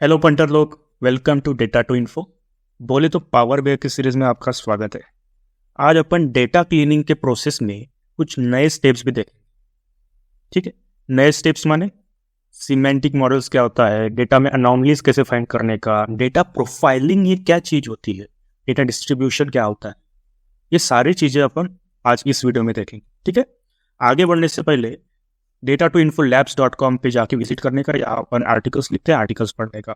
Hello punter लोग, welcome to data to info. बोले तो पावर बीआई की सीरीज में आपका स्वागत है। आज अपन डेटा क्लीनिंग के प्रोसेस में कुछ नए स्टेप्स भी देखेंगे। ठीक है, नए स्टेप्स माने सिमेंटिक मॉडल्स क्या होता है, डेटा में अनोमलीज कैसे फाइंड करने का, डेटा प्रोफाइलिंग ये क्या चीज होती है, डेटा डिस्ट्रीब्यूशन क्या होता है, ये सारी चीजें अपन आज इस वीडियो में देखेंगे। ठीक है, आगे बढ़ने से पहले data2infolabs.com पे जाके विजिट करने का या अपन आर्टिकल्स लिखते हैं आर्टिकल्स पढ़ने का।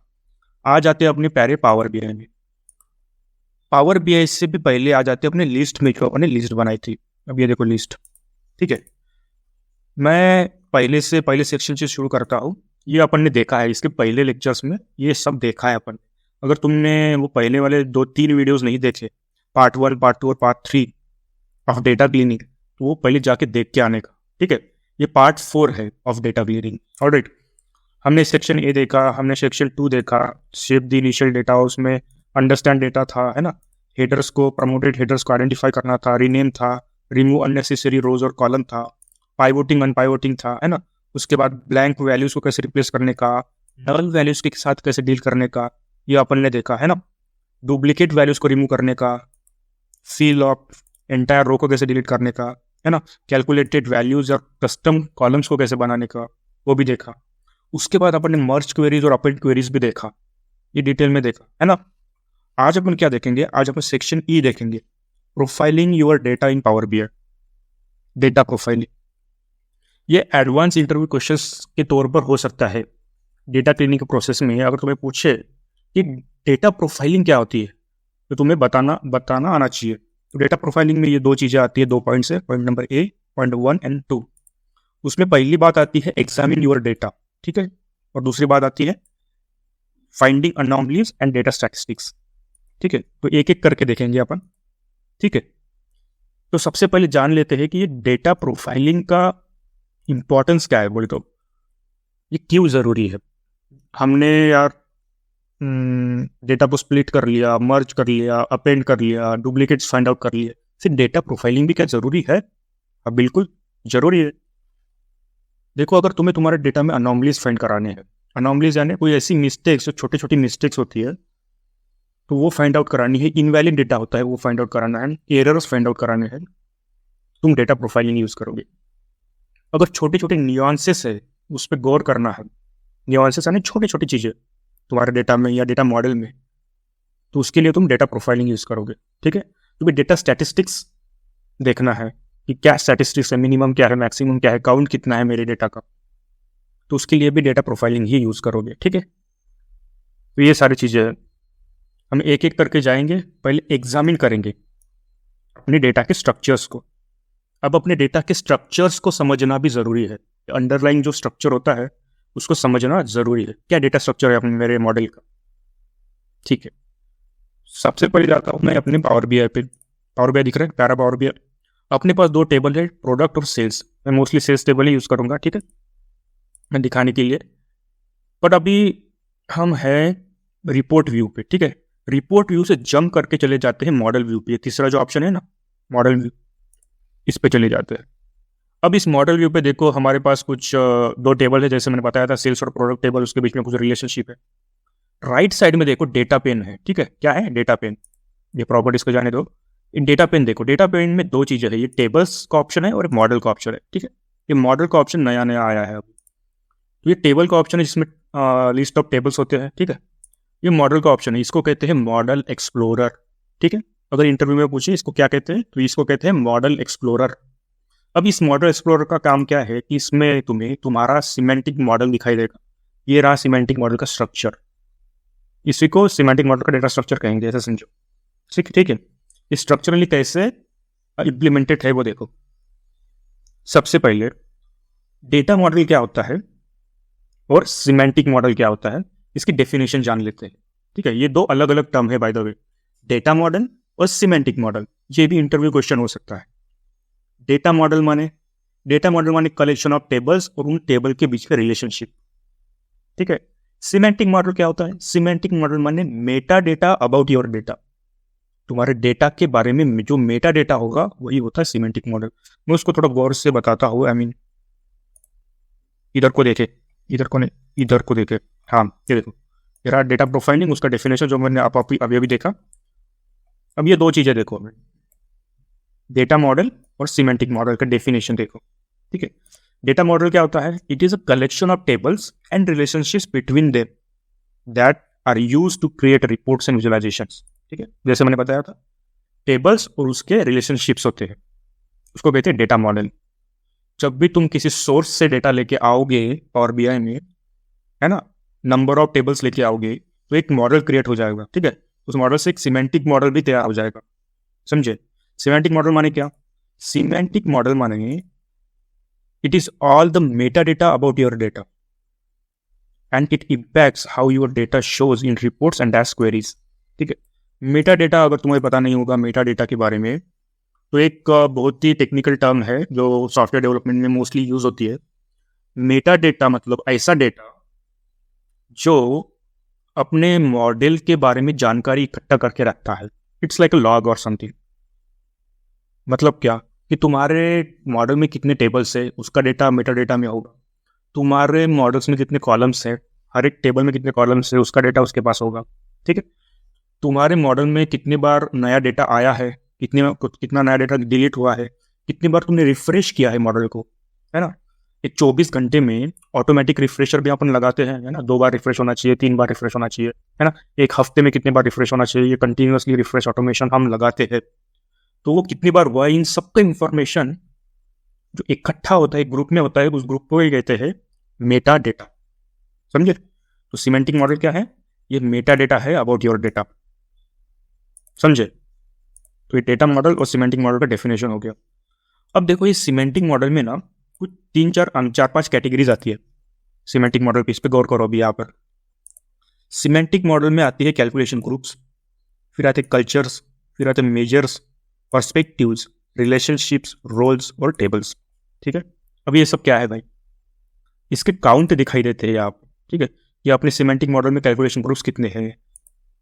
आ जाते हैं अपने प्यारे पावर बीआई में। पावर बीआई से भी पहले आ जाते हैं अपने लिस्ट में, जो अपने लिस्ट बनाई थी। अब ये देखो लिस्ट। ठीक है, मैं पहले सेक्शन से शुरू करता हूँ। ये अपन ने देखा है इसके पहले लेक्चर्स में, ये सब देखा है अपन। अगर तुमने वो पहले वाले 2-3 वीडियोस नहीं देखे, पार्ट 1, पार्ट 2 और पार्ट 3 ऑफ डेटा क्लीनिंग, तो वो पहले जाके देख के आने का। ठीक है, ये पार्ट 4 है ऑफ डेटा क्लीनिंग। ऑलराइट, हमने सेक्शन ए देखा, हमने सेक्शन 2 देखा, शेप द इनिशियल डेटा, उसमें अंडरस्टैंड डेटा था, है ना। हेडर्स को, प्रमोटेड हेडर्स को आइडेंटिफाई करना था, रीनेम था, रिमूव अननेसेसरी रोज और कॉलम था, पाइवोटिंग अनपाइवोटिंग था, है ना। उसके बाद ब्लैंक वैल्यूज को कैसे रिप्लेस करने का, नल वैल्यूज के साथ कैसे डील करने का, ये अपन ने देखा, है ना। डुप्लीकेट वैल्यूज को रिमूव करने का, फिल ऑफ एंटायर रो को कैसे डिलीट करने का, है ना। कैलकुलेटेड वैल्यूज और कस्टम कॉलम्स को कैसे बनाने का, वो भी देखा। उसके बाद अपन ने मर्ज क्वेरीज और अपेंड क्वेरीज भी देखा, ये डिटेल में देखा, है ना। आज अपन क्या देखेंगे, आज अपन सेक्शन ई देखेंगे, profiling your data in power BI. Data profiling ये एडवांस इंटरव्यू क्वेश्चंस के तौर पर हो सकता है। डेटा क्लीनिंग के प्रोसेस में अगर तुम्हें पूछे कि डेटा प्रोफाइलिंग क्या होती है, तो तुम्हें बताना आना चाहिए। तो डेटा प्रोफाइलिंग में ये 2 चीजें आती है, 2 पॉइंट्स है, point number A, point 1 and 2। उसमें पहली बात आती है एग्जामिन योर डेटा, ठीक है, और दूसरी बात आती है finding anomalies and data statistics. ठीक है, तो एक एक करके देखेंगे अपन। ठीक है, तो सबसे पहले जान लेते हैं कि ये डेटा प्रोफाइलिंग का इंपॉर्टेंस क्या है। बोले तो ये क्यों जरूरी है। हमने यार डेटा को स्प्लिट कर लिया, मर्ज कर लिया, अपेंड कर लिया, डुप्लीकेट्स फाइंड आउट कर लिए, फिर डेटा प्रोफाइलिंग भी क्या जरूरी है? अब बिल्कुल जरूरी है। देखो, अगर तुम्हें तुम्हारे डेटा में अनोमलीज फाइंड कराने हैं, अनोमलीज यानी कोई ऐसी मिस्टेक्स जो छोटी छोटी मिस्टेक्स होती है, तो वो फाइंड आउट करानी है। इनवैलिड डेटा होता है, वो फाइंड आउट कराना है, एरर्स फाइंड आउट कराने हैं, तुम डेटा प्रोफाइलिंग यूज करोगे। अगर छोटे छोटे न्यूआंसेस है, उस पर गौर करना है। न्यूआंसेस यानी छोटी छोटी चीजें तुम्हारे डेटा में या डेटा मॉडल में, तो उसके लिए तुम डेटा प्रोफाइलिंग यूज करोगे। ठीक है, तुम्हें डेटा स्टैटिस्टिक्स देखना है कि क्या स्टैटिस्टिक्स है, मिनिमम क्या है, मैक्सिमम क्या है, काउंट कितना है मेरे डेटा का, तो उसके लिए भी डेटा प्रोफाइलिंग ही यूज करोगे। ठीक है, तो ये सारी चीजें हैं, हम एक एक करके जाएंगे। पहले एग्जामिन करेंगे अपने डेटा के स्ट्रक्चर्स को। अब अपने डेटा के स्ट्रक्चर्स को समझना भी जरूरी है। अंडरलाइन जो स्ट्रक्चर होता है उसको समझना जरूरी है। क्या डेटा स्ट्रक्चर है अपने मेरे मॉडल का। ठीक है, सबसे पहले जाता हूँ मैं अपने पावर बीआई पे। पावर बीआई दिख रहा है, प्यारा पावर बीआई। अपने पास 2 टेबल है, प्रोडक्ट और सेल्स। मैं मोस्टली सेल्स टेबल ही यूज करूंगा, ठीक है, मैं दिखाने के लिए। बट अभी हम हैं रिपोर्ट व्यू पे। ठीक है, रिपोर्ट व्यू से जंप करके चले जाते हैं मॉडल व्यू पे। तीसरा जो ऑप्शन है ना, मॉडल व्यू, इस पे चले जाते हैं। अब इस मॉडल व्यू पे देखो, हमारे पास कुछ 2 टेबल है, जैसे मैंने बताया था, सेल्स और प्रोडक्ट टेबल, उसके बीच में कुछ रिलेशनशिप है। राइट साइड में देखो डेटा पेन है। ठीक है, क्या है डेटा पेन, ये प्रॉपर्टीज को जाने दो। इन डेटा पेन देखो, डेटा पेन में 2 चीजें है, ये टेबल्स का ऑप्शन है और मॉडल का ऑप्शन है। ठीक है, ये मॉडल का ऑप्शन नया नया आया है अभी। तो ये टेबल का ऑप्शन है जिसमें लिस्ट ऑफ टेबल्स होते हैं। ठीक है, ये मॉडल का ऑप्शन है, इसको कहते हैं मॉडल एक्सप्लोरर। ठीक है, अगर इंटरव्यू में पूछे इसको क्या कहते हैं, तो इसको कहते हैं मॉडल एक्सप्लोरर। अब इस मॉडल एक्सप्लोरर का काम क्या है कि इसमें तुम्हें तुम्हारा सिमेंटिक मॉडल दिखाई देगा। ये रहा सिमेंटिक मॉडल का स्ट्रक्चर, इसी को सिमेंटिक मॉडल का डेटा स्ट्रक्चर कहेंगे, ऐसा समझो। ठीक है, ये स्ट्रक्चरली कैसे इम्प्लीमेंटेड है वो देखो। सबसे पहले डेटा मॉडल क्या होता है और सिमेंटिक मॉडल क्या होता है, इसकी डेफिनेशन जान लेते हैं। ठीक है, ये 2 अलग अलग टर्म है by the way, data model और सिमेंटिक मॉडल। ये भी इंटरव्यू क्वेश्चन हो सकता है। डेटा मॉडल माने कलेक्शन ऑफ टेबल्स और उन टेबल के बीच का रिलेशनशिप। ठीक है, सिमेंटिक मॉडल क्या होता है, सिमेंटिक मॉडल माने Meta data about your data. तुम्हारे डेटा के बारे में जो मेटा डेटा होगा वही होता है सिमेंटिक मॉडल। मैं उसको थोड़ा गौर से बताता हूँ। इधर को देखे, इधर को नहीं, इधर को देखे। हाँ, ये देखो, रहा डेटा प्रोफाइलिंग, उसका डेफिनेशन जो मैंने आप अभी अभी देखा। अब ये दो चीज़ें देखो, डेटा मॉडल और सिमेंटिक मॉडल का डेफिनेशन देखो। ठीक है, डेटा मॉडल क्या होता है? It is a collection of tables and relationships between them that are used to create reports and visualisations. ठीक है, जैसे मैंने बताया था, टेबल्स और उसके रिलेशनशिप्स होते हैं, उसको कहते हैं डेटा मॉडल। जब भी तुम किसी सोर्स से डेटा लेके आओगे पावर बीआई में, है ना, नंबर ऑफ टेबल्स लेके आओगे, तो एक मॉडल क्रिएट हो जाएगा। ठीक है, उस मॉडल से एक सिमेंटिक मॉडल भी तैयार हो जाएगा। समझे? सिमेंटिक मॉडल माने क्या? सिमेंटिक मॉडल माने it is all the Meta data about your data and it impacts how your data shows in reports and dash queries. ठीक है, मेटा डेटा अगर तुम्हें पता नहीं होगा मेटा डेटा के बारे में, तो एक बहुत ही टेक्निकल टर्म है जो सॉफ्टवेयर डेवलपमेंट में मोस्टली यूज होती है। मेटा डेटा मतलब ऐसा डेटा जो अपने मॉडल के बारे में जानकारी इकट्ठा करके रखता है। इट्स लाइक अ लॉग और समथिंग। मतलब क्या कि तुम्हारे मॉडल में कितने टेबल्स है, उसका डेटा मेटा डेटा में होगा। तुम्हारे मॉडल्स में कितने कॉलम्स है, हर एक टेबल में कितने कॉलम्स है, उसका डेटा उसके पास होगा। ठीक है, तुम्हारे मॉडल में कितनी बार नया डेटा आया है, कितना नया डेटा डिलीट हुआ है, कितनी बार तुमने रिफ्रेश किया है मॉडल को, है ना। एक 24 घंटे में ऑटोमेटिक रिफ्रेशर भी अपन लगाते हैं, है ना, 2 बार रिफ्रेश होना चाहिए, 3 बार रिफ्रेश होना चाहिए, है ना। एक हफ्ते में कितने बार रिफ्रेश होना चाहिए, ये कंटिन्यूअसली रिफ्रेश ऑटोमेशन हम लगाते हैं। तो वो कितनी बार हुआ, इन सबका इंफॉर्मेशन जो इकट्ठा होता है, एक ग्रुप में होता है, उस ग्रुप को ही कहते हैं मेटा डेटा। समझे? तो सिमेंटिक मॉडल क्या है? ये मेटा डेटा है अबाउट योर डेटा। समझे? तो ये डेटा मॉडल और सिमेंटिक मॉडल का डेफिनेशन हो गया। अब देखो, ये सिमेंटिक मॉडल में ना कुछ 4-5 कैटेगरीज आती है सिमेंटिक मॉडल पे। इस पे गौर करो अभी यहाँ पर। सिमेंटिक मॉडल में आती है कैलकुलेशन ग्रुप्स, फिर आते कल्चर्स, फिर आते मेजर्स, पर्सपेक्टिव्स, रिलेशनशिप्स, रोल्स और टेबल्स। ठीक है, अब ये सब क्या है भाई? इसके काउंट दिखाई देते हैं आप। ठीक है, ये अपने सिमेंटिक मॉडल में कैलकुलेशन ग्रुप्स कितने हैं,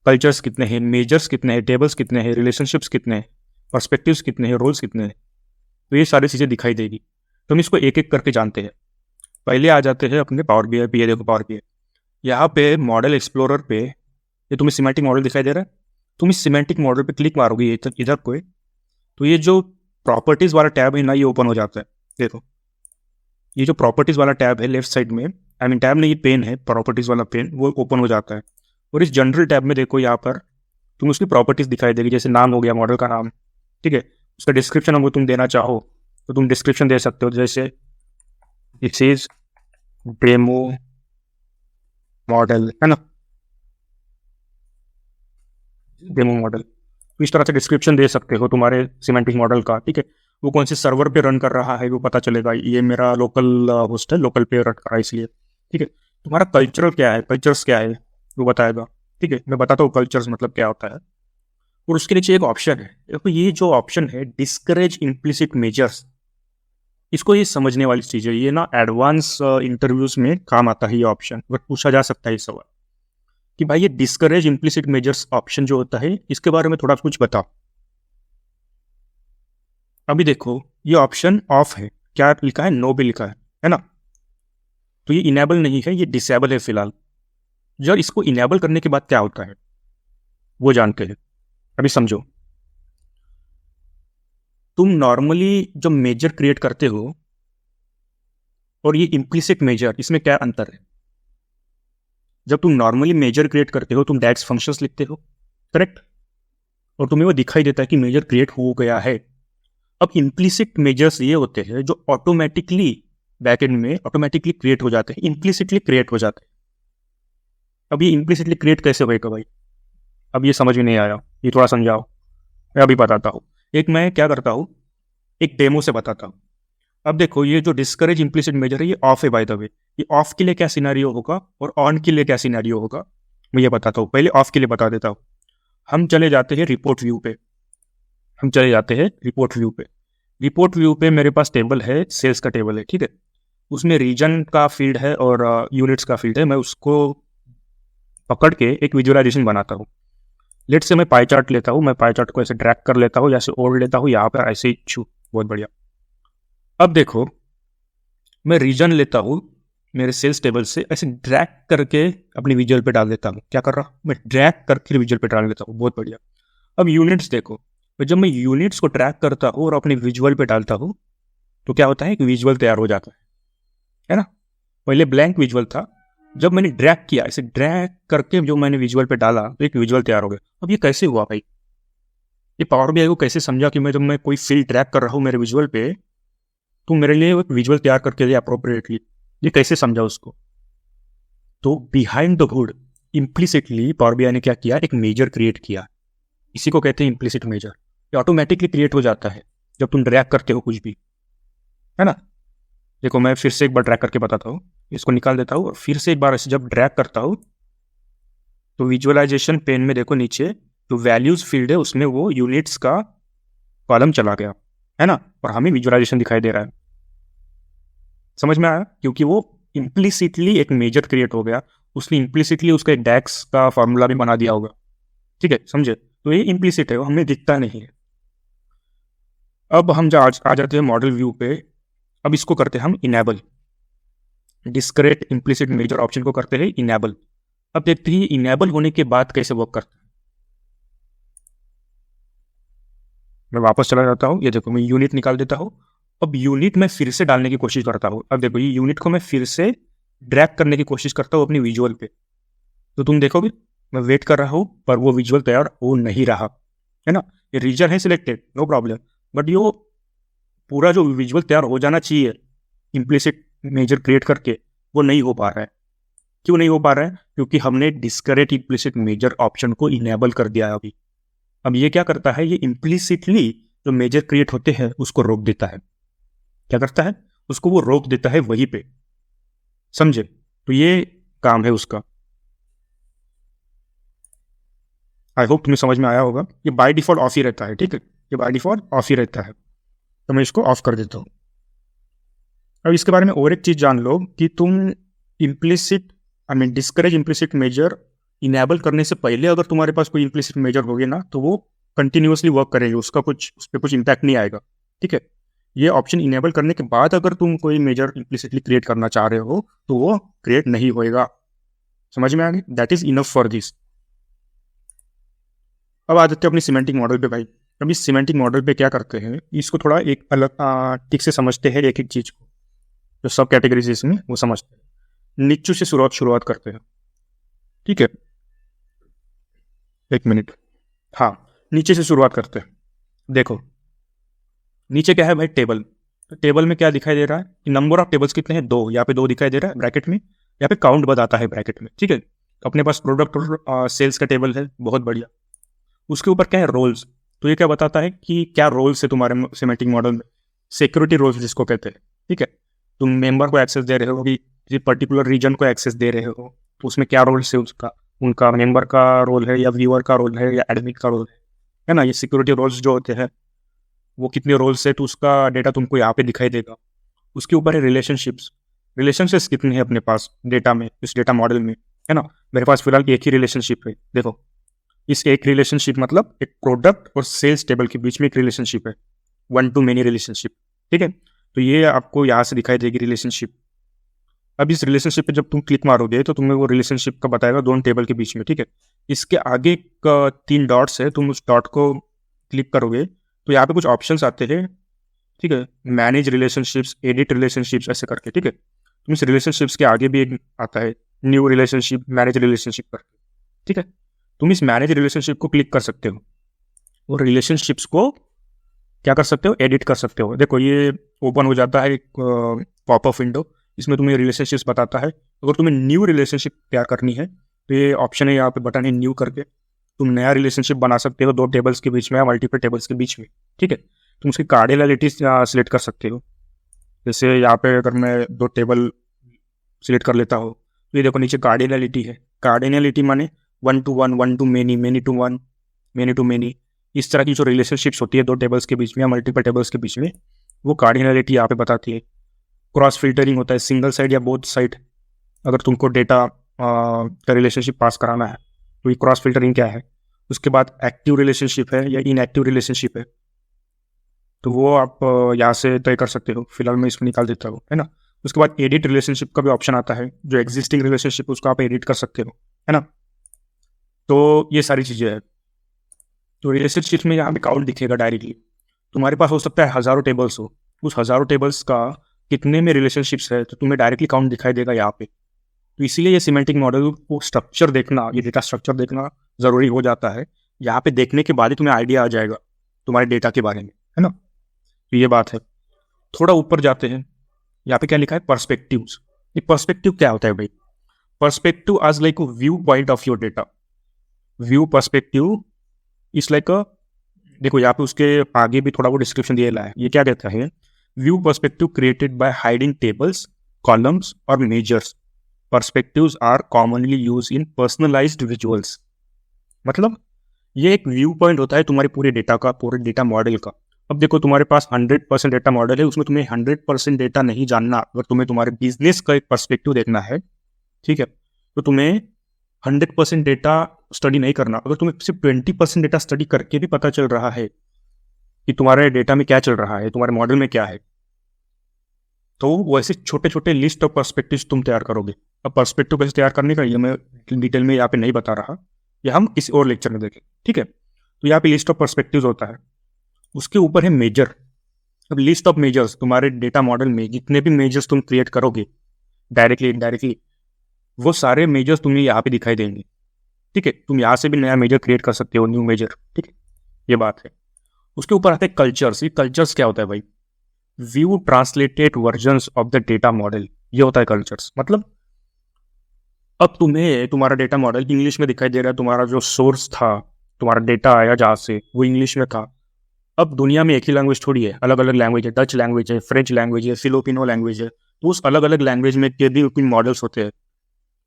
कल्चर्स कितने हैं, मेजर्स कितने हैं, टेबल्स कितने हैं, रिलेशनशिप्स कितने हैं, पर्सपेक्टिव्स कितने हैं, रोल्स कितने हैं। तो ये सारी चीज़ें दिखाई देगी। तो हम इसको एक एक करके जानते हैं। पहले आ जाते हैं अपने पावर बीआई पे। ये देखो पावर बीआई, यहाँ पे मॉडल एक्सप्लोरर पे ये तुम्हें सिमेंटिक मॉडल दिखाई दे रहा है। तुम इस सिमेंटिक मॉडल पे क्लिक मारोगे इधर को, तो ये जो प्रॉपर्टीज वाला टैब है ना, ये ओपन हो जाता है। देखो, ये जो प्रॉपर्टीज वाला टैब है लेफ्ट साइड में, आई मीन टैब नहीं, ये पेन है, प्रॉपर्टीज वाला पेन, वो ओपन हो जाता है। और इस जनरल टैब में देखो, यहाँ पर तुम उसकी प्रॉपर्टीज दिखाई देगी। जैसे नाम हो गया मॉडल का नाम, ठीक है, उसका डिस्क्रिप्शन अगर तुम देना चाहो तो तुम डिस्क्रिप्शन दे सकते हो। जैसे दिस इज डेमो मॉडल, है ना, डेमो मॉडल। तो इस तरह से डिस्क्रिप्शन दे सकते हो तुम्हारे सिमेंटिक मॉडल का। ठीक है, वो कौन से सर्वर पे रन कर रहा है वो पता चलेगा। ये मेरा लोकल होस्ट है, लोकल पे रन कर रहा है इसलिए। ठीक है, तुम्हारा कल्चरल क्या है, कल्चर्स क्या है वो बताएगा। ठीक है, मैं बताता हूँ कल्चर्स मतलब क्या होता है। और उसके नीचे एक ऑप्शन है, देखो ये जो ऑप्शन है डिस्करेज इम्प्लिसिट मेजर्स, इसको ये समझने वाली चीज़ है। ये ना एडवांस इंटरव्यूज में काम आता है ये ऑप्शन। बट पूछा जा सकता है इस सवाल कि भाई ये डिस्करेज इम्प्लिसिट मेजर्स ऑप्शन जो होता है, इसके बारे में थोड़ा कुछ बताओ। अभी देखो, ये ऑप्शन ऑफ है। क्या लिखा है? नो भी लिखा है ना। तो ये इनेबल नहीं है, ये डिसेबल है फिलहाल। जब इसको इनेबल करने के बाद क्या होता है वो जानते हैं। अभी समझो, तुम नॉर्मली जब मेजर क्रिएट करते हो और ये इम्प्लिसिट मेजर, इसमें क्या अंतर है? जब तुम नॉर्मली मेजर क्रिएट करते हो तुम डैक्स फंक्शंस लिखते हो, करेक्ट, और तुम्हें वो दिखाई देता है कि मेजर क्रिएट हो गया है। अब इम्प्लिसिट मेजर्स ये होते हैं जो ऑटोमेटिकली बैकएंड में ऑटोमेटिकली क्रिएट हो जाते हैं, इम्प्लिसिटली क्रिएट हो जाते हैं। अब ये इम्प्लिसिटली क्रिएट कैसे होएगा भाई? अब ये समझ में नहीं आया, ये थोड़ा समझाओ। मैं अभी बताता हूँ। एक मैं क्या करता हूँ, एक डेमो से बताता हूँ। अब देखो, ये जो डिस्करेज इम्प्लिसिट मेजर है ये ऑफ है बाय द वे। ये ऑफ के लिए क्या सिनेरियो होगा और ऑन के लिए क्या सिनेरियो होगा मैं ये बताता हूँ। पहले ऑफ के लिए बता देता हूँ। हम चले जाते हैं रिपोर्ट व्यू पे। रिपोर्ट व्यू पे मेरे पास टेबल है, सेल्स का टेबल है। ठीक है, उसमें रीजन का फील्ड है और यूनिट्स का फील्ड है। मैं उसको पकड़ के एक विजुअलाइजेशन बनाता हूँ। लेट से मैं पाई चार्ट लेता हूँ, मैं पाई चार्ट को ऐसे ड्रैग कर लेता हूँ, जैसे ओढ़ लेता हूँ यहाँ पर ऐसे ही छू। बहुत बढ़िया। अब देखो, मैं रीजन लेता हूँ मेरे सेल्स टेबल से ऐसे ड्रैग करके अपनी विजुअल पे डाल देता हूँ। क्या कर रहा हूँ मैं? ड्रैग करके विजुअल पे डाल देता हूँ। बहुत बढ़िया। अब यूनिट्स देखो, तो जब मैं यूनिट्स को ट्रैक करता हूँ और अपनी विजुअल पे डालता हूँ तो क्या होता है कि विजुअल तैयार हो जाता है ना। पहले ब्लैंक विजुअल था, जब मैंने ड्रैग किया, ऐसे ड्रैग करके जो मैंने विजुअल पे डाला तो एक विजुअल तैयार हो गया। अब ये कैसे हुआ भाई? ये पावर बीआई को कैसे समझा कि जब मैं कोई फील्ड ट्रैक कर रहा हूँ मेरे विजुअल पे तो मेरे लिए एक विजुअल तैयार करके दिया अप्रोप्रिएटली? ये कैसे समझा उसको? तो behind the hood implicitly power BI ने क्या किया, एक मेजर क्रिएट किया। इसी को कहते हैं इम्प्लिसिट मेजर। ये ऑटोमेटिकली क्रिएट हो जाता है जब तुम ड्रैग करते हो कुछ भी, है ना। देखो मैं फिर से एक बार ड्रैग करके बताता हूँ। इसको निकाल देता हूँ और फिर से एक बार ऐसे जब ड्रैग करता हूँ तो विजुअलाइजेशन पेन में देखो नीचे जो वैल्यूज फील्ड है उसमें वो यूनिट्स का कॉलम चला गया, है ना, और हमें विजुअलाइजेशन दिखाई दे रहा है। समझ में आया? क्योंकि वो इम्प्लिसिटली एक मेजर क्रिएट हो गया, उसने इम्प्लिसिटली उसका एक डैक्स का फॉर्मूला भी बना दिया होगा। ठीक है, समझे? तो ये इम्प्लिसिट है, वो हमें दिखता नहीं है। अब हम आ जाते हैं मॉडल व्यू पे। अब इसको करते हैं हम enable. Discrete implicit measure option को करते हैं इनेबल। अब देखते हैं इनेबल होने के बाद कैसे वर्क करता है। मैं वापस चला जाता हूँ, ये देखो मैं यूनिट निकाल देता हूँ। अब यूनिट में फिर से डालने की कोशिश करता हूँ। अब देखो ये यूनिट को मैं फिर से ड्रैग करने की कोशिश करता हूँ अपनी विजुअल पे। तो तुम देखोगे मैं वेट कर रहा हूँ पर वो विजुअल तैयार हो नहीं रहा, है ना। ये रीजन है सिलेक्टेड, नो प्रॉब्लम, बट ये पूरा जो विजुअल तैयार हो जाना चाहिए इम्प्लिसिट मेजर क्रिएट करके, वो नहीं हो पा रहा है। क्यों नहीं हो पा रहा है? क्योंकि हमने डिस्क्रीट इम्प्लिसिट मेजर ऑप्शन को इनेबल कर दिया है अभी। अब ये क्या करता है, ये इम्प्लिसिटली जो मेजर क्रिएट होते हैं उसको रोक देता है। क्या करता है? उसको वो रोक देता है वहीं पे। समझे? तो ये काम है उसका। आई होप तुम्हें समझ में आया होगा। ये बाय डिफॉल्ट ऑफ ही रहता है, ठीक है, ये बाय डिफॉल्ट ऑफ ही रहता है। तो मैं इसको ऑफ कर देता हूँ। अब इसके बारे में और एक चीज जान लो कि तुम implicit discourage implicit measure enable करने से पहले अगर तुम्हारे पास कोई इम्प्लिसिट मेजर होगी ना तो वो कंटिन्यूसली वर्क करेगी, उसका कुछ उस पर कुछ इम्पैक्ट नहीं आएगा। ठीक है, ये ऑप्शन इनेबल करने के बाद अगर तुम कोई मेजर इम्प्लिसिटली क्रिएट करना चाह रहे हो तो वो क्रिएट नहीं होएगा। समझ में आ गई? That is enough for this. अब आ जाते हैं अपनी सिमेंटिक मॉडल पे भाई। अब इस सिमेंटिक मॉडल पे क्या करते हैं, इसको थोड़ा एक अलग ठीक से समझते हैं, एक एक चीज को जो सब कैटेगरीज इसमें वो समझते हैं। नीचू से शुरुआत करते हैं। ठीक है, एक मिनट। हाँ, नीचे से शुरुआत करते हैं। देखो नीचे क्या है भाई, टेबल। तो टेबल में क्या दिखाई दे रहा है, नंबर ऑफ टेबल्स कितने हैं, 2। यहाँ पे 2 दिखाई दे रहा है ब्रैकेट में, यहाँ पे काउंट बताता है ब्रैकेट में। ठीक है, अपने पास प्रोडक्ट और सेल्स का टेबल है, बहुत बढ़िया। उसके ऊपर क्या है, रोल्स। तो ये क्या बताता है कि क्या रोल्स है तुम्हारे सिमेंटिक मॉडल में। सिक्योरिटी रोल्स जिसको कहते हैं। ठीक है, तुम मेंबर को एक्सेस दे रहे हो कि किसी पर्टिकुलर रीजन को एक्सेस दे रहे हो, तो उसमें क्या रोल्स है उसका, उनका मेंबर का रोल है या व्यूअर का रोल है या एडमिन का रोल है ना। ये सिक्योरिटी रोल्स जो होते हैं वो कितने रोल्स है तो उसका डेटा तुमको यहाँ पे दिखाई देगा। उसके ऊपर है रिलेशनशिप्स। रिलेशनशिप्स कितने हैं अपने पास डेटा में, इस डेटा मॉडल में, है ना। मेरे पास फिलहाल एक ही रिलेशनशिप है। देखो इस एक रिलेशनशिप मतलब एक प्रोडक्ट और सेल्स टेबल के बीच में एक रिलेशनशिप है, 1 to many रिलेशनशिप। ठीक है, तो ये आपको यहाँ से दिखाई देगी रिलेशनशिप। अब इस रिलेशनशिप पे जब तुम क्लिक मारोगे तो तुम्हें वो रिलेशनशिप का बताएगा दोनों टेबल के बीच में। ठीक है, इसके आगे 3 डॉट्स है, तुम उस डॉट को क्लिक करोगे तो यहाँ पे कुछ ऑप्शंस आते हैं। ठीक है, मैनेज रिलेशनशिप्स, एडिट रिलेशनशिप्स, ऐसे करके। ठीक है, तुम इस रिलेशनशिप्स के आगे भी एक आता है न्यू रिलेशनशिप, मैनेज रिलेशनशिप करके। ठीक है, तुम इस मैनेज रिलेशनशिप को क्लिक कर सकते हो और रिलेशनशिप्स को क्या कर सकते हो, एडिट कर सकते हो। देखो ये ओपन हो जाता है एक पॉपअप विंडो, इसमें तुम्हें रिलेशनशिप्स बताता है। अगर तुम्हें न्यू रिलेशनशिप तैयार करनी है तो ये ऑप्शन है, यहाँ पे बटन है न्यू करके, तुम नया रिलेशनशिप बना सकते हो 2 टेबल्स के बीच में या मल्टीपल टेबल्स के बीच में। ठीक है, तुम उसकी कार्डिनलिटी सिलेक्ट कर सकते हो। जैसे यहाँ पे अगर मैं 2 टेबल सिलेक्ट कर लेता हूँ तो ये देखो नीचे कार्डिनलिटी है। कार्डिनलिटी माने 1 to 1, 1 to many, many to 1, many to many। इस तरह की जो रिलेशनशिप्स होती है 2 टेबल्स के बीच में या मल्टीपल टेबल्स के बीच में, वो कार्डिनलिटी यहाँ पे बताती है। क्रॉस फिल्टरिंग होता है, सिंगल साइड या बोथ साइड। अगर तुमको डेटा का रिलेशनशिप पास कराना है तो ये क्रॉस फिल्टरिंग क्या है। उसके बाद एक्टिव रिलेशनशिप है या इनएक्टिव रिलेशनशिप है, तो वो आप यहाँ से तय कर सकते हो। फिलहाल मैं इसको निकाल देता हूँ, है ना। उसके बाद एडिट रिलेशनशिप का भी ऑप्शन आता है, जो एग्जिस्टिंग रिलेशनशिप उसको आप एडिट कर सकते हो, है ना। तो ये सारी चीज़ें हैं। तो रिलेशनशिप में यहाँ पे काउंट दिखेगा डायरेक्टली। तुम्हारे पास हो सकता है हज़ारों टेबल्स हो, उस हज़ारों टेबल्स का कितने में रिलेशनशिप्स है तो तुम्हें डायरेक्टली काउंट दिखाई देगा यहाँ पे। तो इसीलिए ये सिमेंटिक मॉडल को स्ट्रक्चर देखना, ये डेटा स्ट्रक्चर देखना ज़रूरी हो जाता है। यहाँ पे देखने के बाद ही तुम्हें आइडिया आ जाएगा तुम्हारे डेटा के बारे में, है ना। तो ये बात है। थोड़ा ऊपर जाते हैं, यहाँ पे क्या लिखा है, पर्सपेक्टिव्स। ये पर्सपेक्टिव क्या होता है भाई? Perspective as like view point of your data. View perspective is like a, देखो यहाँ पे उसके आगे भी थोड़ा वो डिस्क्रिप्शन दिया है। ये क्या कहता है, view perspective created by hiding tables, columns और measures. Perspectives are commonly use in personalised visuals. मतलब ये एक व्यू पॉइंट होता है तुम्हारे पूरे डेटा का, पूरे डेटा मॉडल का। अब देखो तुम्हारे पास 100% डेटा मॉडल है, उसमें तुम्हें 100% डेटा नहीं जानना। अगर तुम्हें तुम्हारे बिजनेस का एक पर्सपेक्टिव देखना है, ठीक है, तो तुम्हें 100% डेटा स्टडी नहीं करना। अगर तुम्हें सिर्फ 20% डेटा स्टडी करके भी पता चल रहा है कि तुम्हारे डेटा में क्या चल रहा है, तुम्हारे मॉडल में क्या है, तो वैसे छोटे छोटे लिस्ट ऑफ पर्सपेक्टिव्स तुम तैयार करोगे। अब पर्सपेक्टिव कैसे तैयार करने का ये मैं डिटेल में यहाँ पे नहीं बता रहा, ये हम किसी और लेक्चर में देखें, ठीक है। तो यहाँ पे लिस्ट ऑफ पर्सपेक्टिव्स होता है, उसके ऊपर है मेजर। अब लिस्ट ऑफ मेजर्स, तुम्हारे डेटा मॉडल में जितने भी मेजर्स तुम क्रिएट करोगे डायरेक्टली इनडायरेक्टली, वो सारे मेजर्स तुम्हें यहाँ पे दिखाई देंगे, ठीक है। तुम यहाँ से भी नया मेजर क्रिएट कर सकते हो, न्यू मेजर, ठीक है, ये बात है। उसके ऊपर आते हैं कल्चर्स। ये कल्चर्स क्या होता है भाई? View translated versions of the data model, ये होता है कल्चर्स। मतलब अब तुम्हें तुम्हारा डेटा मॉडल इंग्लिश में दिखाई दे रहा है, तुम्हारा जो सोर्स था, तुम्हारा डेटा आया जहाँ से, वो इंग्लिश में था। अब दुनिया में एक ही लैंग्वेज थोड़ी है, अलग अलग लैंग्वेज है। डच लैंग्वेज है, फ्रेंच लैंग्वेज है, फिलिपिनो लैंग्वेज है। तो उस अलग अलग लैंग्वेज में के भी कुछ मॉडल्स होते हैं,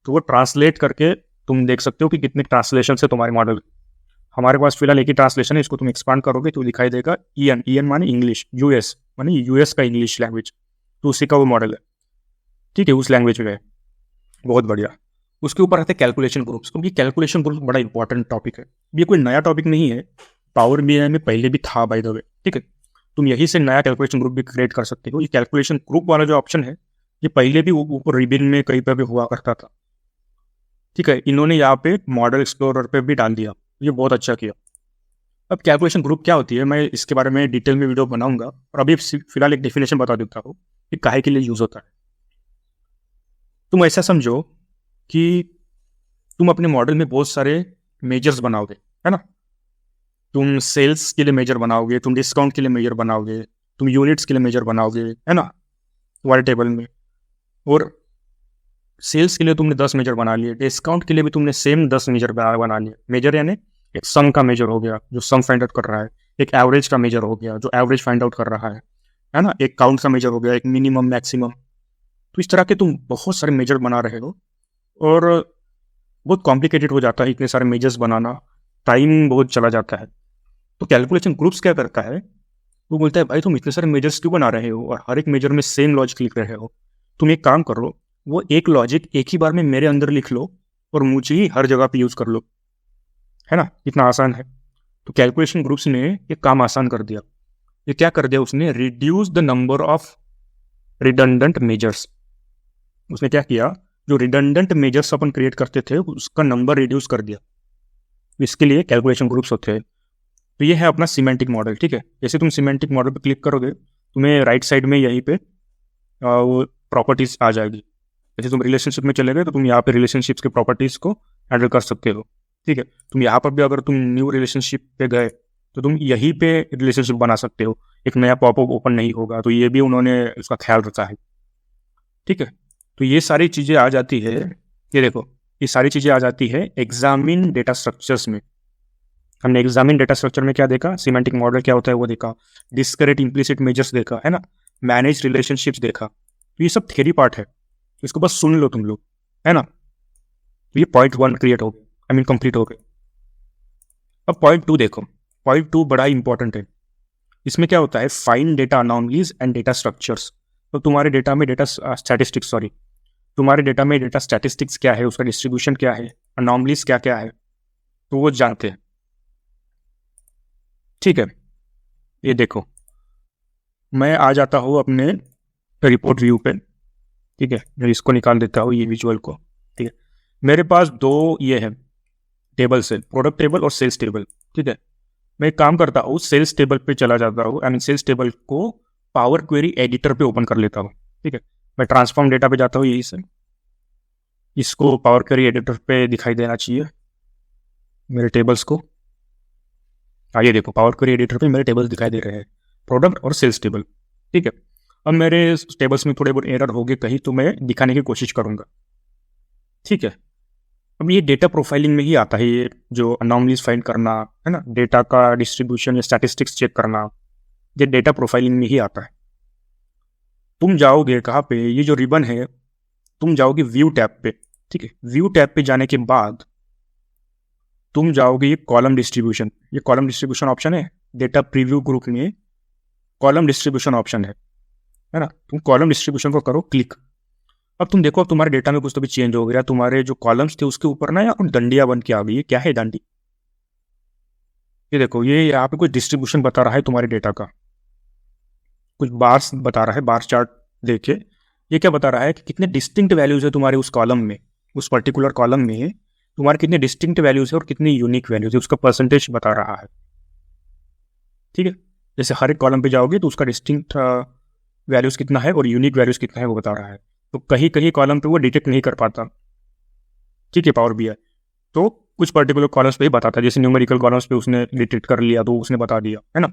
तो वो ट्रांसलेट करके तुम देख सकते हो कि कितने ट्रांसलेशन से तुम्हारे मॉडल। हमारे पास फिलहाल एक ही ट्रांसलेशन है, इसको तुम एक्सपांड करोगे तो दिखाई देगा ईएन। ईएन माने इंग्लिश, यूएस माने यूएस का इंग्लिश लैंग्वेज, तो उसी का वो मॉडल है, ठीक है, उस लैंग्वेज में है। बहुत बढ़िया। उसके ऊपर आते हैं कैलकुलेशन ग्रुप्स, क्योंकि कैलकुलेशन ग्रुप बड़ा इंपॉर्टेंट टॉपिक है। ये कोई नया टॉपिक नहीं है, पावर बीआई में पहले भी था बाय द वे, ठीक है। तुम यहीं से नया कैलकुलेशन ग्रुप भी क्रिएट कर सकते हो। ये कैलकुलेशन ग्रुप वाला जो ऑप्शन है, ये पहले भी ऊपर रिबिन में कहीं पर भी हुआ करता था, ठीक है। इन्होंने यहाँ पे मॉडल एक्सप्लोरर पे भी डाल दिया, ये बहुत अच्छा किया। अब कैलकुलेशन ग्रुप क्या होती है, मैं इसके बारे में डिटेल में वीडियो बनाऊंगा, और अभी फिलहाल एक डेफिनेशन बता देता हूँ कि काहे के लिए यूज होता है। तुम ऐसा समझो कि तुम अपने मॉडल में बहुत सारे मेजर्स बनाओगे, है ना। तुम सेल्स के लिए मेजर बनाओगे, तुम डिस्काउंट के लिए मेजर बनाओगे, तुम यूनिट्स के लिए मेजर बनाओगे, है ना, तुम्हारे टेबल में। और सेल्स के लिए तुमने 10 मेजर बना लिए, डिस्काउंट के लिए भी तुमने सेम 10 मेजर बना लिए। मेजर यानी एक सम का मेजर हो गया जो सम फाइंड आउट कर रहा है, एक एवरेज का मेजर हो गया जो एवरेज फाइंड आउट कर रहा है ना, एक काउंट का मेजर हो गया, एक मिनिमम मैक्सिमम। तो इस तरह के तुम बहुत सारे मेजर बना रहे हो, और बहुत कॉम्प्लिकेटेड हो जाता है इतने सारे मेजर्स बनाना, टाइम बहुत चला जाता है। तो कैलकुलेशन ग्रुप्स क्या करता है, वो बोलता है भाई तुम इतने सारे मेजर्स क्यों बना रहे हो और हर एक मेजर में सेम लॉजिक लिख रहे हो। तुम एक काम करो, वो एक लॉजिक एक ही बार में मेरे अंदर लिख लो और मुझे ही हर जगह पे यूज कर लो, है ना, इतना आसान है। तो कैलकुलेशन ग्रुप्स ने ये काम आसान कर दिया। ये क्या कर दिया उसने, reduce the number of redundant measures. उसने क्या किया, जो रिडंडेंट मेजर्स अपन क्रिएट करते थे उसका नंबर रिड्यूस कर दिया। इसके लिए कैलकुलेशन ग्रुप्स होते हैं। तो ये है अपना सिमेंटिक मॉडल, ठीक है। जैसे तुम सिमेंटिक मॉडल पे क्लिक करोगे, तुम्हें राइट साइड में यहीं पे वो प्रॉपर्टीज आ जाएगी। जैसे तुम रिलेशनशिप में चले गए तो तुम यहाँ पे रिलेशनशिप्स के प्रॉपर्टीज को हैंडल कर सकते हो, ठीक है। तुम यहाँ पर भी अगर तुम न्यू रिलेशनशिप पे गए तो तुम यहीं पे रिलेशनशिप बना सकते हो, एक नया पॉपअप ओपन नहीं होगा। तो ये भी उन्होंने उसका ख्याल रखा है, ठीक है। तो ये सारी चीज़ें आ जाती है, ये देखो ये सारी चीज़ें आ जाती है एग्जामिन डेटा स्ट्रक्चर्स में। हमने एग्जामिन डेटा स्ट्रक्चर में क्या देखा, सिमेंटिक मॉडल क्या होता है वो देखा, डिस्क्रीट इम्प्लिसिट मेजर्स देखा, है ना, मैनेज रिलेशनशिप्स देखा। तो ये सब थ्योरी पार्ट है, इसको बस सुन लो तुम लोग, है ना। तो ये पॉइंट 1 क्रिएट हो गया, कंप्लीट हो गया। अब पॉइंट 2 देखो, पॉइंट 2 बड़ा इंपॉर्टेंट है। इसमें क्या होता है, find data anomalies and data structures. तो तुम्हारे डेटा में डेटा स्टैटिस्टिक्स, सॉरी, तुम्हारे डेटा में डेटा स्टैटिस्टिक्स क्या है, उसका डिस्ट्रीब्यूशन क्या है, अनॉमलीज क्या क्या है, तो वो जानते हैं, ठीक है। ये देखो मैं आ जाता हूँ अपने रिपोर्ट व्यू पे, ठीक है, मैं इसको निकाल देता हूँ, ये विजुअल को। ठीक है, मेरे पास दो ये है टेबल्स है, प्रोडक्ट टेबल और सेल्स टेबल। ठीक है, मैं एक काम करता हूँ, सेल्स टेबल पे चला जाता हूँ, आई मीन सेल्स टेबल को पावर क्वेरी एडिटर पे ओपन कर लेता हूँ। ठीक है, मैं ट्रांसफॉर्म डेटा पे जाता हूँ, यही से इसको पावर क्वेरी एडिटर पे दिखाई देना चाहिए मेरे टेबल्स को। आइए देखो, पावर क्वेरी एडिटर पे मेरे टेबल्स दिखाई दे रहे हैं, प्रोडक्ट और सेल्स टेबल। ठीक है, अब मेरे टेबल्स में थोड़े बहुत एरर हो गए कहीं, तो मैं दिखाने की कोशिश करूंगा। ठीक है, अब ये डेटा प्रोफाइलिंग में ही आता है, ये जो अनॉमलीज फाइंड करना है ना, डेटा का डिस्ट्रीब्यूशन या स्टैटिस्टिक्स चेक करना, ये डेटा प्रोफाइलिंग में ही आता है। तुम जाओगे कहाँ पे, ये जो रिबन है, तुम जाओगे व्यू टैब पे। ठीक है, व्यू टैब पे जाने के बाद तुम जाओगे ये कॉलम डिस्ट्रीब्यूशन, ये कॉलम डिस्ट्रीब्यूशन ऑप्शन है, डेटा प्रीव्यू ग्रुप में कॉलम डिस्ट्रीब्यूशन ऑप्शन है ना, तुम कॉलम डिस्ट्रीब्यूशन को करो क्लिक। अब तुम देखो, अब तुम्हारे डेटा में कुछ तो भी चेंज हो गया, तुम्हारे जो कॉलम्स थे उसके ऊपर ना यार डंडियां बन के आ गई। ये क्या है डंडी? ये देखो, ये यहाँ पे कुछ डिस्ट्रीब्यूशन बता रहा है तुम्हारे डेटा का, कुछ बार्स बता रहा है, बार चार्ट देखे। ये क्या बता रहा है कि कितने डिस्टिंक्ट वैल्यूज है तुम्हारे उस कॉलम में, उस पर्टिकुलर कॉलम में तुम्हारे कितने डिस्टिंक्ट वैल्यूज है और कितनी यूनिक वैल्यूज है, उसका परसेंटेज बता रहा है। ठीक है, जैसे हर एक कॉलम पे जाओगे तो उसका डिस्टिंक्ट वैल्यूज कितना है और यूनिक वैल्यूज कितना है वो बता रहा है। तो कहीं कहीं कॉलम पे वो डिटेक्ट नहीं कर पाता। ठीक है, पावर बीआई तो कुछ पर्टिकुलर कॉलम्स पे ही बताता है, जैसे न्यूमेरिकल कॉलम्स पे उसने डिटेक्ट कर लिया तो उसने बता दिया, है ना।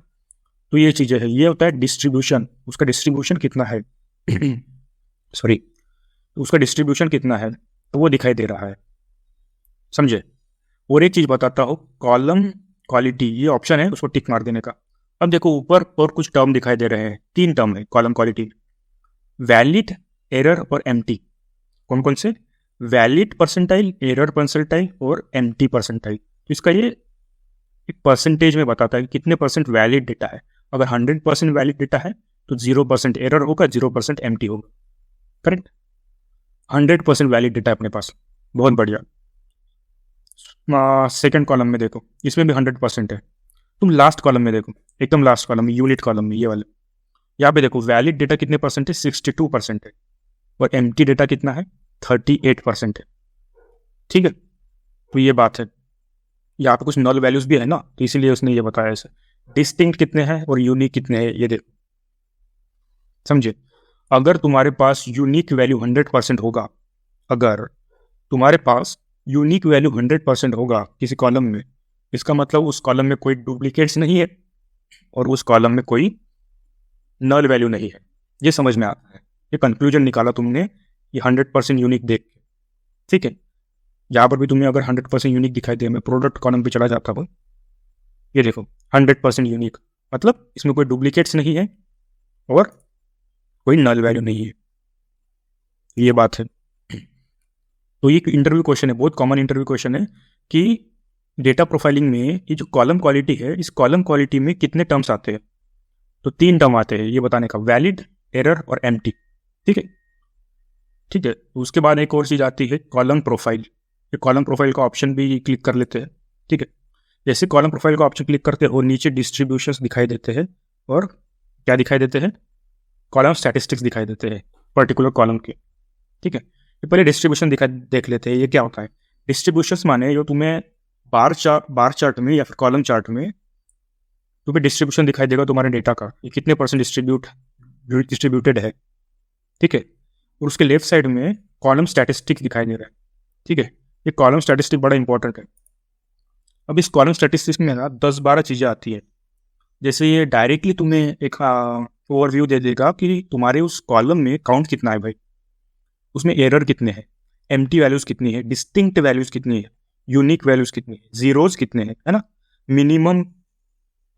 तो ये चीजें है, ये होता है डिस्ट्रीब्यूशन, उसका डिस्ट्रीब्यूशन कितना है सॉरी, तो उसका डिस्ट्रीब्यूशन कितना है तो वो दिखाई दे रहा है, समझे। और एक चीज बताता हूँ, कॉलम क्वालिटी ये ऑप्शन है, उसको टिक मार देने का। अब देखो ऊपर और कुछ टर्म दिखाई दे रहे हैं, 3 टर्म है कॉलम क्वालिटी, वैलिड, एरर और एम्प्टी। कौन कौन से? वैलिड परसेंटाइल, एरर परसेंटाइल और एम्प्टी परसेंटाइल। तो इसका ये एक परसेंटेज में बताता है कि कितने परसेंट वैलिड डेटा है। अगर 100% वैलिड डेटा है तो 0% एरर होगा, 0% एम्प्टी होगा। करेक्ट, 100% वैलिड डेटा है अपने पास, बहुत बढ़िया। सेकेंड कॉलम में देखो, इसमें भी 100% है। तुम लास्ट कॉलम में देखो, एकदम लास्ट कॉलम में, यूनिट कॉलम में, ये वाले, यहाँ पे देखो वैलिड डेटा कितने परसेंट है, 62% है, और एम्प्टी डेटा कितना है, 38% है। ठीक है, तो ये बात है। यहाँ पे कुछ नल वैल्यूज भी है ना, तो इसीलिए उसने ये बताया ऐसे। डिस्टिंक्ट कितने हैं और यूनिक कितने हैं ये देखो, समझे। अगर तुम्हारे पास यूनिक वैल्यू 100% होगा, अगर तुम्हारे पास यूनिक वैल्यू 100% होगा किसी कॉलम में, इसका मतलब उस कॉलम में कोई डुप्लीकेट्स नहीं है और उस कॉलम में कोई नल वैल्यू नहीं है। ये समझ में आता है, ये कंक्लूजन निकाला तुमने ये 100% यूनिक देख के। ठीक है, यहाँ पर भी तुम्हें अगर 100% यूनिक दिखाई दे, मैं प्रोडक्ट कॉलम पे चला जाता हूँ, ये देखो 100% यूनिक, मतलब इसमें कोई डुप्लीकेट्स नहीं है और कोई नल वैल्यू नहीं है, ये बात है। तो ये इंटरव्यू क्वेश्चन है, बहुत कॉमन इंटरव्यू क्वेश्चन है कि डेटा प्रोफाइलिंग में ये जो कॉलम क्वालिटी है, इस कॉलम क्वालिटी में कितने टर्म्स आते हैं। तो 3 टर्म आते हैं, ये बताने का, वैलिड, एरर और एम्प्टी। ठीक है, ठीक है। उसके बाद एक और चीज आती है कॉलम प्रोफाइल। ये कॉलम प्रोफाइल का ऑप्शन भी क्लिक कर लेते हैं। ठीक है, जैसे कॉलम प्रोफाइल का ऑप्शन क्लिक करते हैं और नीचे डिस्ट्रीब्यूशंस दिखाई देते हैं और क्या दिखाई देते हैं, कॉलम स्टैटिस्टिक्स दिखाई देते हैं पर्टिकुलर कॉलम के। ठीक है, पहले डिस्ट्रीब्यूशन देख लेते हैं, ये क्या होता है। डिस्ट्रीब्यूशंस माने जो तुम्हें बार चार्ट में या फिर कॉलम चार्ट में तुम्हें डिस्ट्रीब्यूशन दिखाई देगा तुम्हारे डेटा का, ये कितने परसेंट डिस्ट्रीब्यूटेड है। ठीक है, और उसके लेफ्ट साइड में कॉलम स्टैटिस्टिक्स दिखाई दे रहा है। ठीक है, ये कॉलम स्टैटिस्टिक बड़ा इंपॉर्टेंट है। अब इस कॉलम स्टैटिस्टिक्स में ना 10-12 चीज़ें आती है। जैसे ये डायरेक्टली तुम्हें एक ओवरव्यू दे देगा कि तुम्हारे उस कॉलम में काउंट कितना है भाई, उसमें एरर कितने हैं, एम्प्टी वैल्यूज कितनी है, डिस्टिंक्ट वैल्यूज कितनी है, यूनिक वैल्यूज कितनी है, जीरोज कितने हैं, है ना, मिनिमम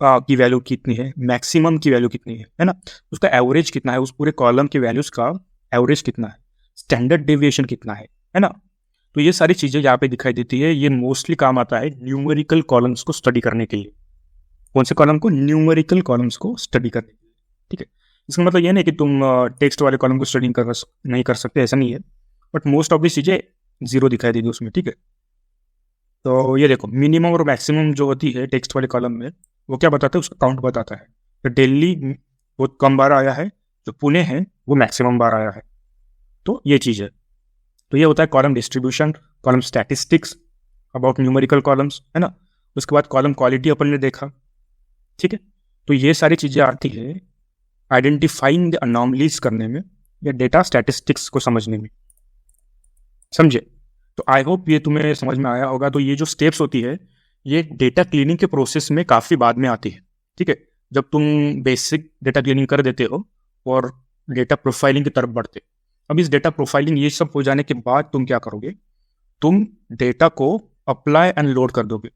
की वैल्यू कितनी है, मैक्सिमम की वैल्यू कितनी है ना, उसका एवरेज कितना है, उस पूरे कॉलम के वैल्यूज का एवरेज कितना है, स्टैंडर्ड डेविएशन कितना है ना। तो ये सारी चीज़ें यहाँ पे दिखाई देती है। ये मोस्टली काम आता है न्यूमेरिकल कॉलम्स को स्टडी करने के लिए। कौन से कॉलम को? न्यूमेरिकल कॉलम्स को स्टडी करने के लिए। ठीक है, इसका मतलब ये नहीं कि तुम टेक्स्ट वाले कॉलम को स्टडी नहीं कर सकते, ऐसा नहीं है, बट मोस्ट ऑफ दी चीज़ें जीरो दिखाई देगी उसमें। ठीक है, तो ये देखो मिनिमम और मैक्सिमम जो होती है टेक्स्ट वाले कॉलम में, वो क्या बताता है, उसका काउंट बताता है। तो दिल्ली बहुत कम बार आया है, जो पुणे है वो मैक्सिमम बार आया है। तो ये चीज़ है। तो ये होता है column distribution, column statistics about numerical columns, है ना। उसके बाद कॉलम क्वालिटी अपन ने देखा, ठीक है। तो ये सारी चीज़ें आती है आइडेंटिफाइंग द अनॉमलीज करने में या डेटा स्टैटिस्टिक्स को समझने में, समझे। तो आई होप ये तुम्हें समझ में आया होगा। तो ये जो स्टेप्स होती है ये डेटा क्लीनिंग के प्रोसेस में काफ़ी बाद में आती है, ठीक है। जब तुम बेसिक डेटा क्लीनिंग कर देते हो और डेटा प्रोफाइलिंग की तरफ बढ़ते। अब इस डेटा प्रोफाइलिंग ये सब हो जाने के बाद तुम क्या करोगे, तुम डेटा को अप्लाई एंड लोड कर दोगे,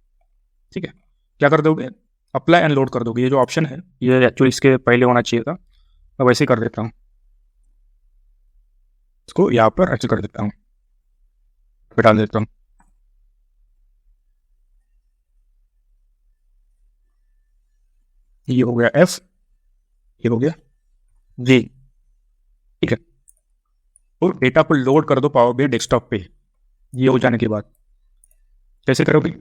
ठीक है। क्या कर दोगे, अप्लाई एंड लोड कर दोगे। ये जो ऑप्शन है ये एक्चुअली इसके पहले होना चाहिए था, मैं वैसे ही कर देता हूँ, इसको यहाँ पर ऐसे कर देता हूँ, डाल देता हूँ। ये हो गया एफ, ये हो गया जी, ठीक है। और डेटा को लोड कर दो पावर BI डेस्कटॉप पे। ये हो जाने के बाद कैसे करोगे,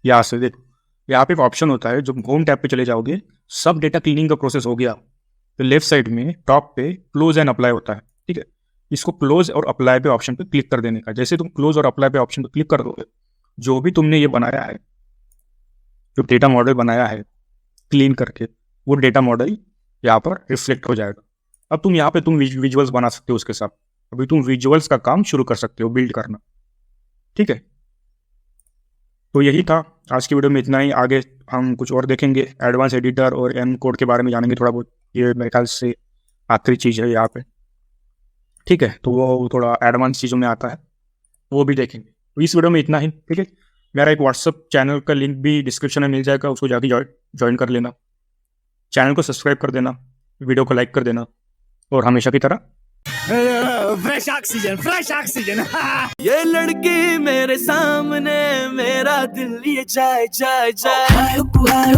यहाँ से देखो, यहाँ पे एक ऑप्शन होता है, जब होम टैब पे चले जाओगे सब डेटा क्लीनिंग का प्रोसेस हो गया, तो लेफ्ट साइड में टॉप पे क्लोज एंड अप्लाई होता है, ठीक है। इसको क्लोज और अप्लाई पे ऑप्शन पे क्लिक कर देने का। जैसे तुम क्लोज और अप्लाई पे ऑप्शन पे क्लिक कर दोगे, जो भी तुमने ये बनाया है, जो डेटा मॉडल बनाया है क्लीन करके, वो डेटा मॉडल यहाँ पर रिफ्लेक्ट हो जाएगा। अब तुम यहाँ पे तुम विजुअल्स बना सकते हो उसके साथ। अभी तुम विजुअल्स का काम शुरू कर सकते हो बिल्ड करना, ठीक है। तो यही था आज की वीडियो में, इतना ही। आगे हम कुछ और देखेंगे, एडवांस एडिटर और एम कोड के बारे में जानेंगे थोड़ा बहुत। ये मेरे ख्याल से आखिरी चीज़ है यहाँ पे, ठीक है। तो वो थोड़ा एडवांस चीज़ों में आता है, वो भी देखेंगे। तो इस वीडियो में इतना ही, ठीक है। मेरा एक व्हाट्सअप चैनल का लिंक भी डिस्क्रिप्शन में मिल जाएगा, उसको जाके ज्वाइन कर लेना। चैनल को सब्सक्राइब कर देना, वीडियो को लाइक कर देना, और हमेशा की तरह फ्रेश ऑक्सीजन, फ्रेश ऑक्सीजन। ये लड़की मेरे सामने, मेरा दिल ये जाए जाए जाए।